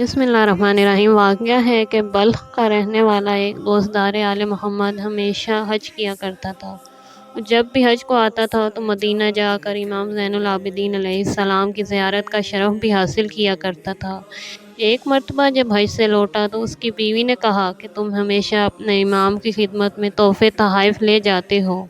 بسم اللہ الرحمن الرحیم۔ واقعہ ہے کہ بلخ کا رہنے والا ایک دوستدار آل محمد ہمیشہ حج کیا کرتا تھا۔ جب بھی حج کو آتا تھا تو مدینہ جا کر امام زین العابدین علیہ السلام کی زیارت کا شرف بھی حاصل کیا کرتا تھا۔ ایک مرتبہ جب حج سے لوٹا تو اس کی بیوی نے کہا کہ تم ہمیشہ اپنے امام کی خدمت میں تحفے تحائف لے جاتے ہو،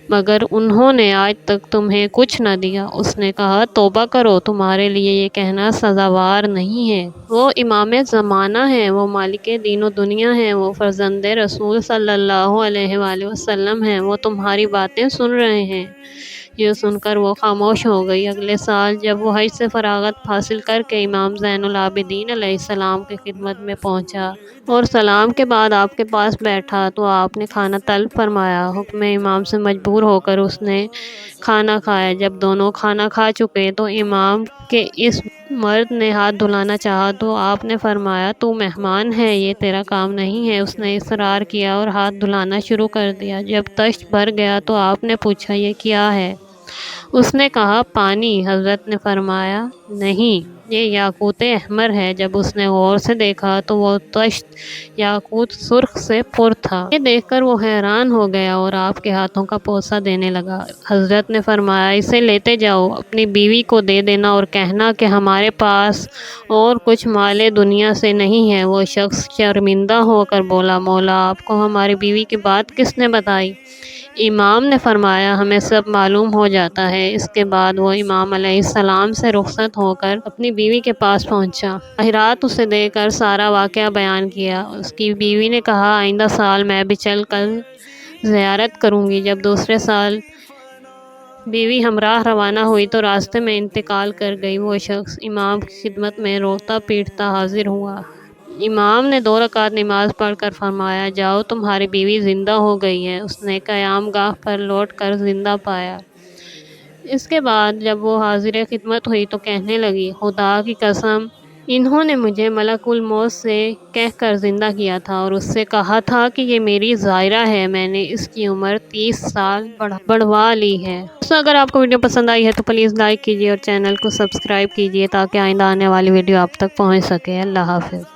مگر انہوں نے آج تک تمہیں کچھ نہ دیا۔ اس نے کہا، توبہ کرو، تمہارے لیے یہ کہنا سزاوار نہیں ہے۔ وہ امام زمانہ ہیں، وہ مالک دین و دنیا ہیں، وہ فرزند رسول صلی اللہ علیہ وآلہ وسلم ہیں، وہ تمہاری باتیں سن رہے ہیں۔ یہ سن کر وہ خاموش ہو گئی۔ اگلے سال جب وہ حج سے فراغت حاصل کر کے امام زین العابدین علیہ السلام کی خدمت میں پہنچا اور سلام کے بعد آپ کے پاس بیٹھا تو آپ نے کھانا طلب فرمایا۔ حکم امام سے مجبور ہو کر اس نے کھانا کھایا۔ جب دونوں کھانا کھا چکے تو امام کے اس مرد نے ہاتھ دھلانا چاہا تو آپ نے فرمایا، تو مہمان ہے، یہ تیرا کام نہیں ہے۔ اس نے اصرار کیا اور ہاتھ دھلانا شروع کر دیا۔ جب طشت بھر گیا تو آپ نے پوچھا، یہ کیا ہے؟ اس نے کہا، پانی۔ حضرت نے فرمایا، نہیں، یہ یاقوت احمر ہے۔ جب اس نے غور سے دیکھا تو وہ طشت یاقوت سرخ سے پر تھا۔ یہ دیکھ کر وہ حیران ہو گیا اور آپ کے ہاتھوں کا بوسہ دینے لگا۔ حضرت نے فرمایا، اسے لیتے جاؤ، اپنی بیوی کو دے دینا اور کہنا کہ ہمارے پاس اور کچھ مال دنیا سے نہیں ہے۔ وہ شخص شرمندہ ہو کر بولا، مولا، آپ کو ہماری بیوی کی بات کس نے بتائی؟ امام نے فرمایا، ہمیں سب معلوم ہو جاتا ہے۔ اس کے بعد وہ امام علیہ السلام سے رخصت ہو کر اپنی بیوی کے پاس پہنچا۔ ظاہرات اسے دے کر سارا واقعہ بیان کیا۔ اس کی بیوی نے کہا، آئندہ سال میں بھی چل کر زیارت کروں گی۔ جب دوسرے سال بیوی ہمراہ روانہ ہوئی تو راستے میں انتقال کر گئی۔ وہ شخص امام کی خدمت میں روتا پیٹتا حاضر ہوا۔ امام نے 2 رکعت نماز پڑھ کر فرمایا، جاؤ، تمہاری بیوی زندہ ہو گئی ہے۔ اس نے قیام گاہ پر لوٹ کر زندہ پایا۔ اس کے بعد جب وہ حاضر خدمت ہوئی تو کہنے لگی، خدا کی قسم، انہوں نے مجھے ملک الموت سے کہہ کر زندہ کیا تھا اور اس سے کہا تھا کہ یہ میری زائرہ ہے۔ میں نے اس کی عمر 30 سال بڑھوا لی ہے۔ دوستو، اگر آپ کو ویڈیو پسند آئی ہے تو پلیز لائک کیجیے اور چینل کو سبسکرائب کیجیے تاکہ آئندہ آنے والی ویڈیو آپ تک پہنچ سکے۔ اللہ حافظ۔